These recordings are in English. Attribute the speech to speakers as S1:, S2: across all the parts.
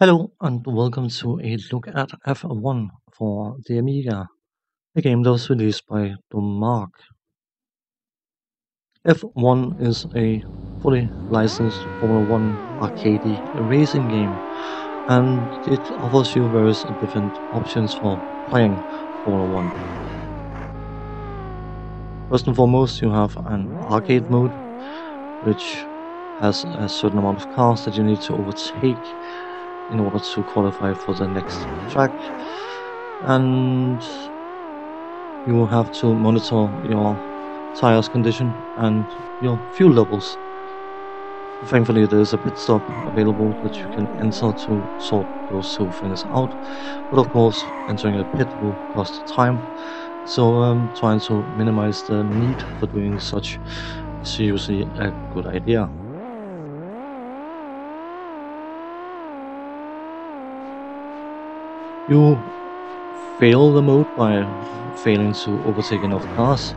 S1: Hello and welcome to a look at F1 for the Amiga, a game that was released by Domark. F1 is a fully licensed Formula One arcadey racing game, and it offers you various different options for playing Formula One. First and foremost, you have an arcade mode, which has a certain amount of cars that you need to overtake in order to qualify for the next track, and you will have to monitor your tires condition and your fuel levels. Thankfully, there is a pit stop available that you can enter to sort those two things out, but of course, entering a pit will cost time, so trying to minimize the need for doing such is usually a good idea. You fail the mode by failing to overtake enough cars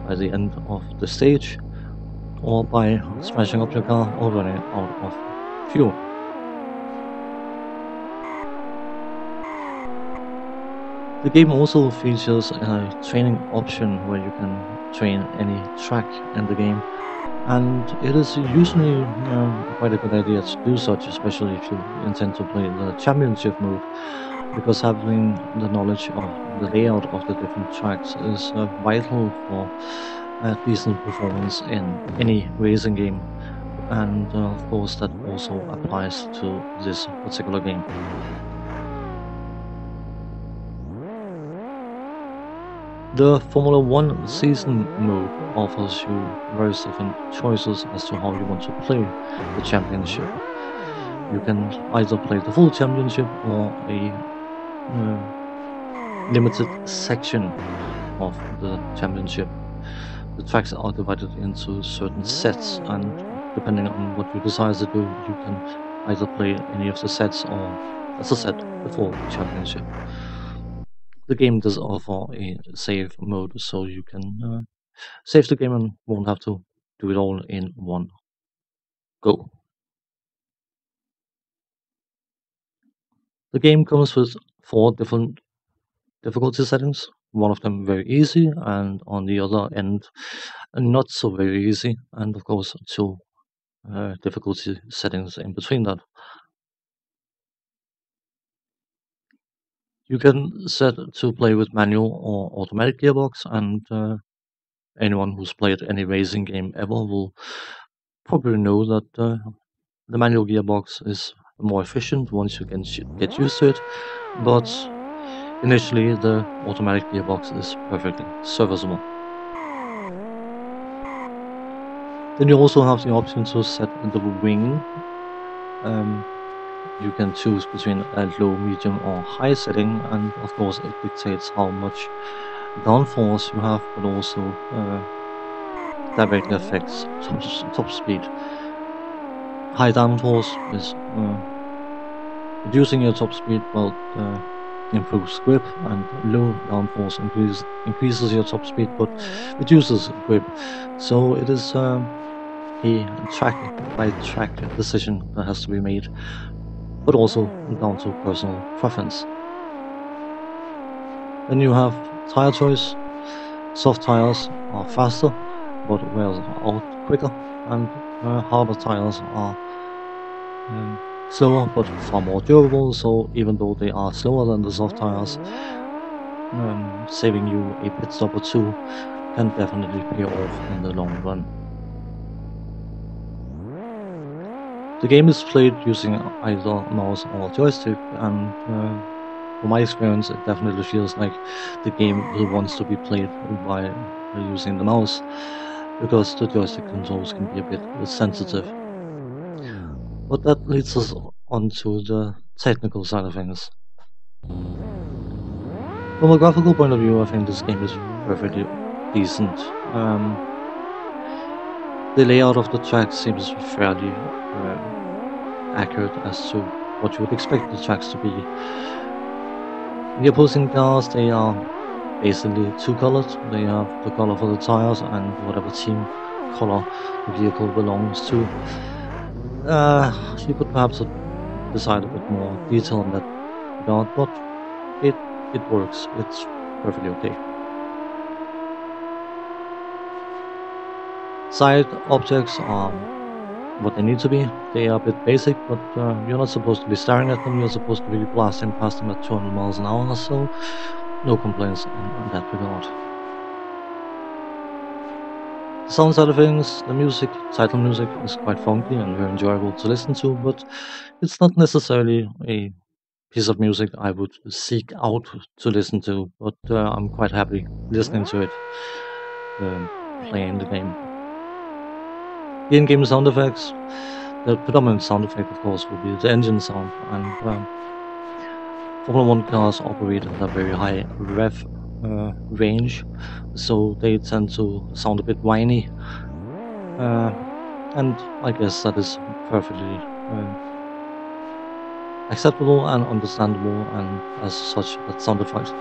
S1: by the end of the stage, or by smashing up your car or running out of fuel. The game also features a training option where you can train any track in the game, and it is usually quite a good idea to do such, especially if you intend to play the championship mode, because having the knowledge of the layout of the different tracks is vital for a decent performance in any racing game, and of course that also applies to this particular game. The Formula One season mode offers you various different choices as to how you want to play the championship. You can either play the full championship or a limited section of the championship. The tracks are divided into certain sets, and depending on what you decide to do, you can either play any of the sets or, as I said, the full championship. The game does offer a save mode, so you can save the game and won't have to do it all in one go. The game comes with 4 different difficulty settings, one of them very easy, and on the other end, not so very easy, and of course, 2 difficulty settings in between that. You can set to play with manual or automatic gearbox, and anyone who's played any racing game ever will probably know that the manual gearbox is more efficient once you can get used to it, but initially the automatic gearbox is perfectly serviceable. Then you also have the option to set the wing. You can choose between a low, medium or high setting, and of course it dictates how much downforce you have, but also directly affects top speed. High downforce is reducing your top speed, but improves grip, and low downforce increases your top speed but reduces grip. So it is a track by track decision that has to be made, but also down to personal preference. Then you have tire choice. Soft tires are faster but wear out quicker, and harder tires are slower but far more durable, so even though they are slower than the soft tires, saving you a pit stop or 2 can definitely pay off in the long run. The game is played using either mouse or joystick, and from my experience it definitely feels like the game wants to be played by using the mouse, because the joystick controls can be a bit sensitive. But that leads us on to the technical side of things. From a graphical point of view, I think this game is perfectly decent. The layout of the track seems fairly accurate as to what you would expect the tracks to be. The opposing cars, they are basically 2 colored. They have the color for the tires and whatever team color the vehicle belongs to. You could perhaps decide a bit more detail on that regard, but it it works. It's perfectly okay. Side objects are what they need to be. They are a bit basic, but you're not supposed to be staring at them. You're supposed to be blasting past them at 200 miles an hour, so no complaints in that regard. The sound side of things, the music, title music is quite funky and very enjoyable to listen to, but it's not necessarily a piece of music I would seek out to listen to, but I'm quite happy listening to it, um, playing the game. The in-game sound effects, the predominant sound effect, of course, will be the engine sound, and Formula One cars operate at a very high rev range, so they tend to sound a bit whiny, uh, and I guess that is perfectly acceptable and understandable, and as such, that sound effect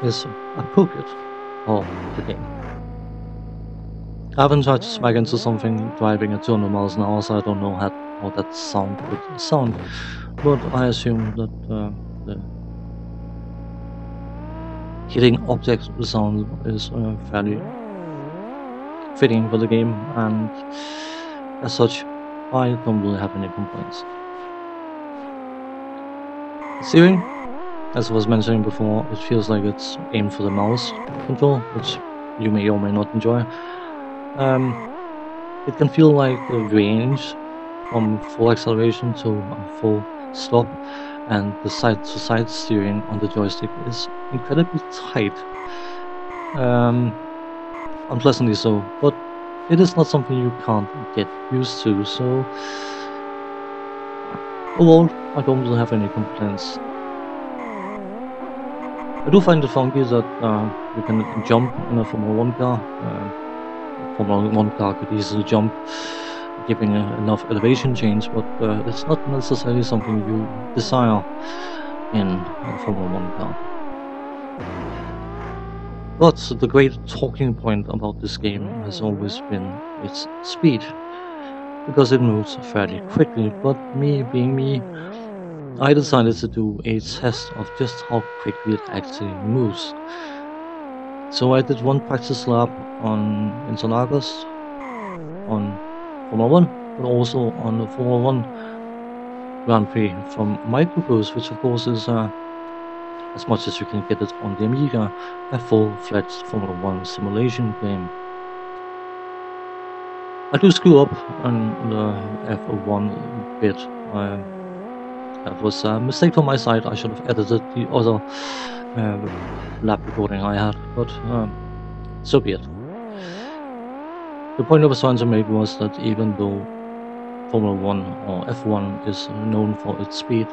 S1: is appropriate for the game. I haven't tried to smack into something driving at 200 miles an hour, so I don't know how that sound would sound, but I assume that the hitting objects sound is fairly fitting for the game, and as such, I don't really have any complaints. Steering, as I was mentioning before, it feels like it's aimed for the mouse control, which you may or may not enjoy. Um, it can feel like the range from full acceleration to a full stop, and the side-to-side steering on the joystick is incredibly tight, unpleasantly so, but it is not something you can't get used to, so overall, I don't really have any complaints. I do find it funky that you can jump in a Formula One car. Formula One car could easily jump, giving enough elevation change, but it's not necessarily something you desire in a Formula One car. But the great talking point about this game has always been its speed, because it moves fairly quickly, but me being me, I decided to do a test of just how quickly it actually moves. So I did one practice lap in August on Formula One, but also on the Formula One Grand Prix from Microprose, which of course is as much as you can get it on the Amiga, a full-fledged Formula One simulation game. I do screw up on the F1 bit. That was a mistake on my side. I should have edited the other lap recording I had, but so be it. The point I was trying to make was that even though Formula One or F1 is known for its speed,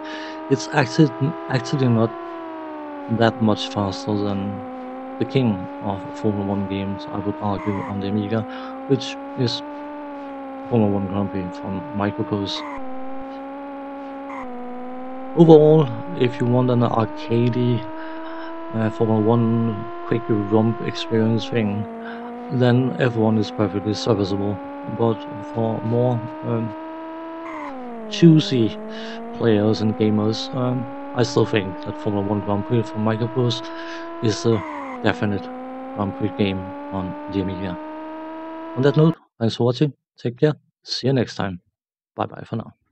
S1: it's actually not that much faster than the king of Formula One games, I would argue, on the Amiga, which is Formula One Grand Prix from Microprose. Overall, if you want an arcadey Formula One quick romp experience thing, then F1 is perfectly serviceable. But for more choosy players and gamers, I still think that Formula One Grand Prix from Microprose is a definite Grand Prix game on the Amiga. On that note, thanks for watching, take care, see you next time, bye bye for now.